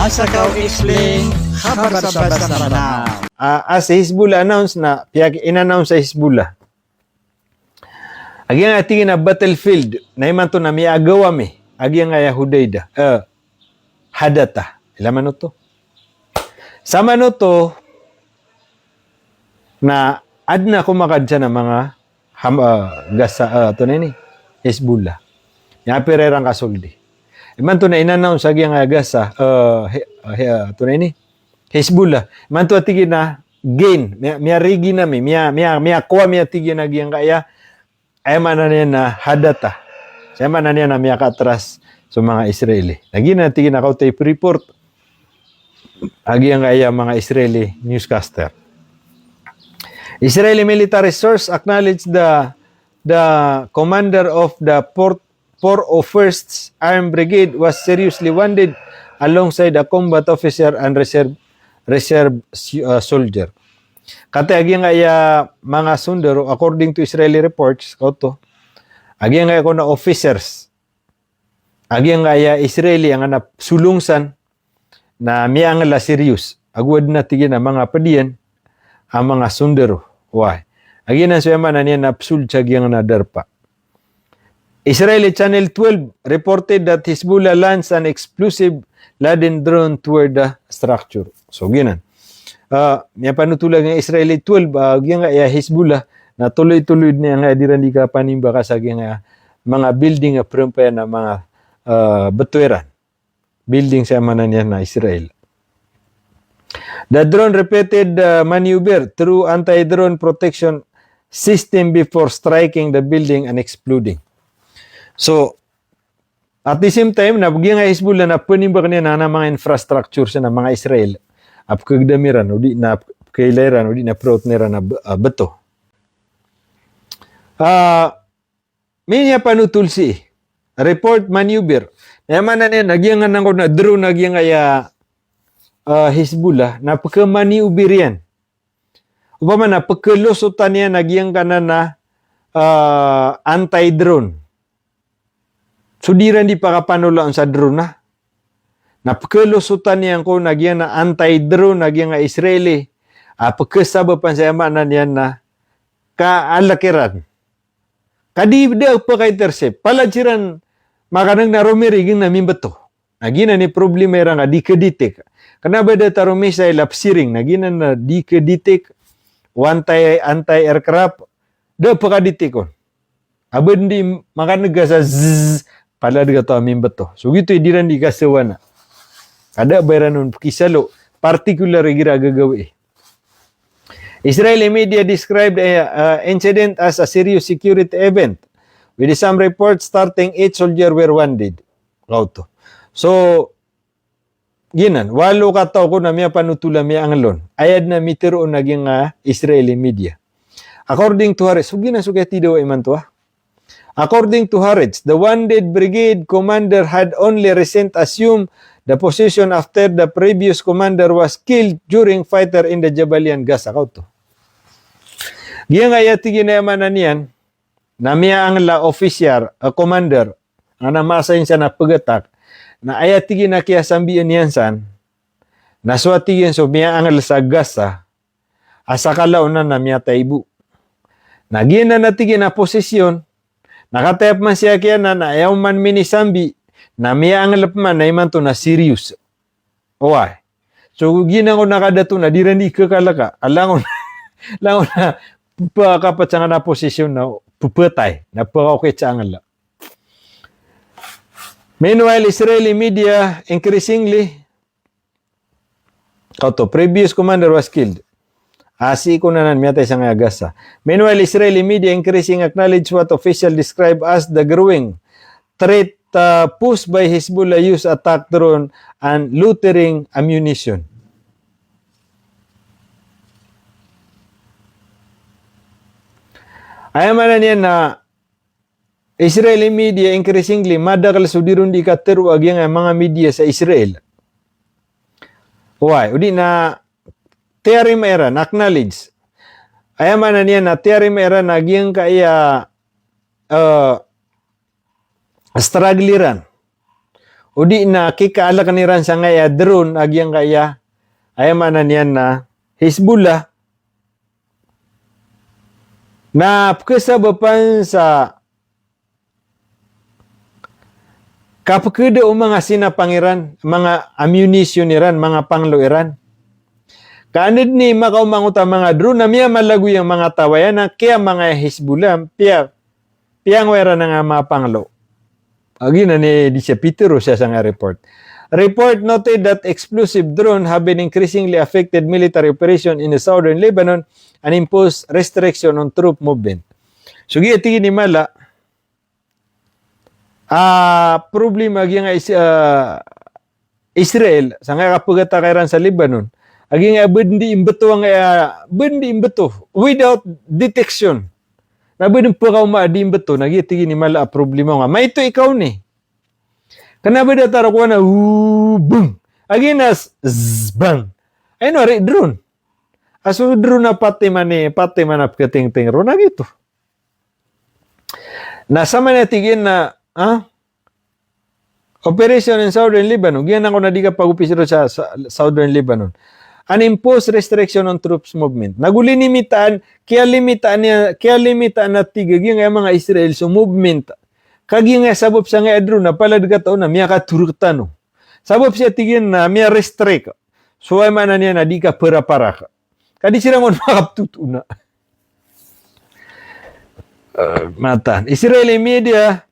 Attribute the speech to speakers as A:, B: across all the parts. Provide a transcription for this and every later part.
A: Asa ka explain, habar sa basa na.
B: As Hezbollah announced na, in-announce sa Hezbollah. Agi nga tingin na battlefield, na iman to na miagawa mi, agi nga Hudayda, hadata. Ilaman no to. Sama no to, na adna kumakad siya ng mga gasa, to na ni, Hezbollah. Nga pererang kasuldi. Iman to na in-announce agi nga gasa, to na ni, Hezbollah. Iman to tigin na, gain, miya rigi na mi, miya kuwa miya tigin na giyang kaya, ay man na niya na hadata. Siya man na niya na miya katras sa mga Israeli. Lagi na tigin na tape report, agi ang kaya mga Israeli newscaster. Israeli military source acknowledged the commander of the 401st Armed Brigade was seriously wounded alongside a combat officer and reserve soldier. Kata agi nga mga sundero, according to Israeli reports, agi nga na officers, agi nga Israeli ang sulungsan na miyang la serious. Agwad na tigin na mga padiyan ang mga sundero. Why? Agi na siya man na niya napsul siya giyang nadarpa. Israeli Channel 12 reported that Hezbollah lands an explosive laden drone toward the structure. So, ginan. May panutulag ng Israeli 12, yung Hezbollah, na tuloy-tuloy niya nga diran di ka panimba ka sa mga building na prempaya na mga batueran. Building sa manan niya na Israel. The drone repeated maneuver through anti-drone protection system before striking the building and exploding. So, at the same time, nabagyan nga Hezbollah na panimba niya na mga infrastructure sa mga Israel. Apkagdamiran o di na kailangan o di na prout nira na bato. May niya panutulsi. Report maneuver. Naman na niya, nagyangan na ko na drone nagyang Hezbollah na pagka-maneuver yan. Upama na pagkalusutan niya nagyang ka na anti-drone. Sudiran di pakapanulaan sa drone na. Napakalusutan niyan ko nagyan na anti-drone nagyan nga Israeli. Pagkasaba pa sa yamanan niyan na kaalakiran. Kadibda pa kay intercept. Paladziran makanang narumiriging namin bato. Nagyan ni problema nga di keditik. Kanaba da tarumi sa lapsiring nagyan na di keditik anti-aircraft da pa kaditikon. Abad di makanaga sa zzz paladga to amin bato. So gito idiran di kasawana. Ada bayaran nun kisalo, particular gira gagawi. Israeli media described the incident as a serious security event, with some reports starting 8 soldiers were wounded. So, ginan, walo ka tao ko na miya panutula miya anglon. Ayad na mitiro naging Israeli media. According to Haaretz, sugati daw iman to According to Haaretz, the wounded brigade commander had only recent assumed the position after the previous commander was killed during fighter in the Jabalian Gaza. Giyang ayati ginayaman na niyan, na miya ang la officer, commander, ang namasayin siya na pagatak, na ayati ginakiyasambiyan niyan san, naswati yan so miya ang sa Gaza, asa kalaunan na miya taibu. Nagyan na natigin na posisyon, nakatayap man siya kaya na ayaw man minisambi, na miya ang lapman na iman to na serious. Why? So, ginang ko nakadato na, di rin di kakalaka. Alangon na, kapat sa nga na posisyon na pupatay, na pa-okay sa nga la. Meanwhile, Israeli media increasingly, previous commander was killed. Asi ko na miyatay sa nga Gaza. Meanwhile, Israeli media increasing acknowledge what officials describe as the growing threat pushed by Hezbollah use attack drone and loitering ammunition. Ayaman na niya na Israeli media increasingly madakal sudirun di kateruag yung mga media sa Israel. Why? Udi na tearim era, acknowledge. Ayaman na niya na tearim era nagyang kaya struggleran O di na kikaala kaniran sa ngaya drone agyang kaya ay manan yan na Hezbollah na kasabapan sa kapakada o mga sinapangiran, mga ammunition iran, mga panglo iran. Kaanid ni makaumanguta mga drone na miya malago yung mga tawayan na kaya mga Hezbollah, piyang wera na nga mga panglo. Agi na ni Disha Pitero siya sa nga report. Report noted that explosive drone have been increasingly affected military operation in the southern Lebanon and imposed restriction on troop movement. So tingin ni Mala, problema agi nga Israel sa nga kapagatakiran sa Lebanon, agi nga bendi imbeto without detection. Nabi pa ka umaadim ba ito? Nagitigi ni Mala problema nga. May ito ikaw ni. Kanabi na taro ko na, boom! Aginas, bang! Ay no, drone. Aso drone na pati man kating-ting ro na gito. Nasa man natigin na, operation in Southern Lebanon. Giyan ako na di ka pag-upisiro sa Southern Lebanon. Unimposed restriction on troops movement. Nagulilimitaan, kaya limitaan na tigag yung mga Israel so movement. Kagi nga sabop sa nga adro na palad ka taon na miya katuruktan. Sabop siya tigin na miya restrict. So ay manan niya na di ka para-para ka. Kadi sila mo makaptutuna. Matan. Israeli media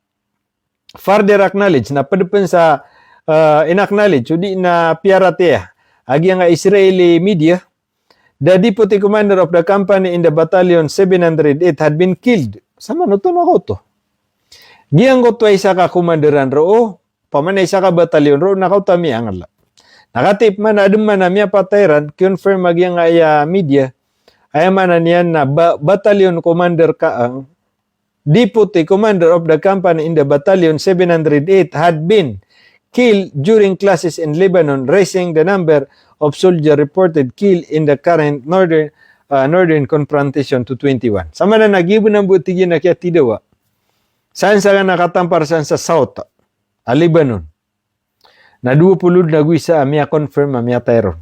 B: further acknowledge na padapan sa inacknowledge, di na piaratea. Agi nga Israeli media, the deputy commander of the company in the battalion 708 had been killed. Sama no to na ko to. Giyang ko to ay isa ka komanderan ro, pamanay isa ka batalyon ro, nakautami ang ala. Nakatip man na aduman na miya patayran, confirm agi nga media, ay man niyan na battalion commander ka ang deputy commander of the company in the battalion 708 had been killed during classes in Lebanon, raising the number of soldiers reported killed in the current northern confrontation to 21. Sama na nagibo ng butigin na kaya tidawa. Saan sa nakatampar saan sa South, Lebanon. Na 20 na guisa, miya confirm, miya tayron.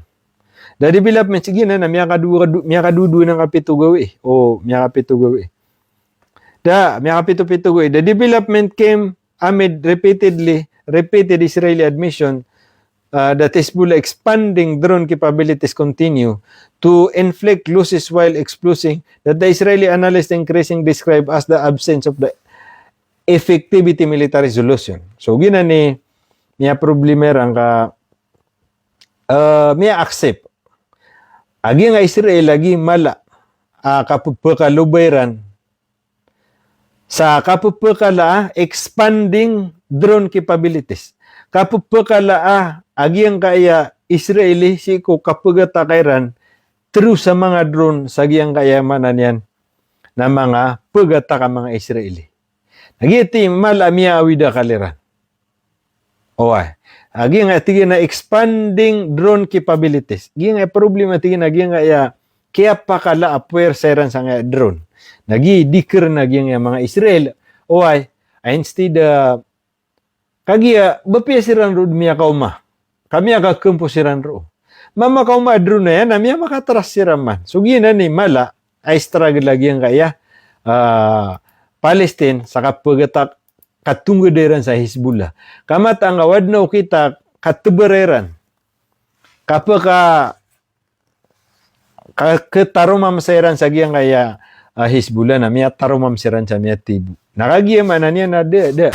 B: The development, sige na, miya kadudu ng kapitugawi. O, miya kapitugawi. Miya kapitugawi. The development came amid repeated Israeli admission that Hezbollah expanding drone capabilities continue to inflict losses while exposing that the Israeli analysts increasing describe as the absence of the effectivity military solution. So, gina ni miya problemerang ka miya accept. Agi nga Israel, lagi mala kapagpakalubayran sa kapagpakala expanding drone capabilities. Kapagpakala agi ang kaya Israeli si ko kapagatakairan through sa mga drone sa giyang kayamanan yan na mga pagataka mga Israeli. Nagiti malamiya awida kaliran. Oy. Agi nga tigi na expanding drone capabilities. Gi nga problema tigi na gi nga kaya pakala apuer seran sa nga drone. Nagi dikir na gi nga mga Israel. Oy. Instead kagiya bapia siran ro miya kauma. Kami aga kumpo siran ro. Mama kauma drone na yan, miya makatras siran man. So gina ni mala ay struggle lagi ang kaya Palestine sa kapagatak katungguderan sa Hezbollah. Kamat ang awad na kita katubereran. Kapag ketarumam sairan sa giyang kaya Hezbollah na miya tarumam siran sa miya tibu. Nakagiyam anan yan na de.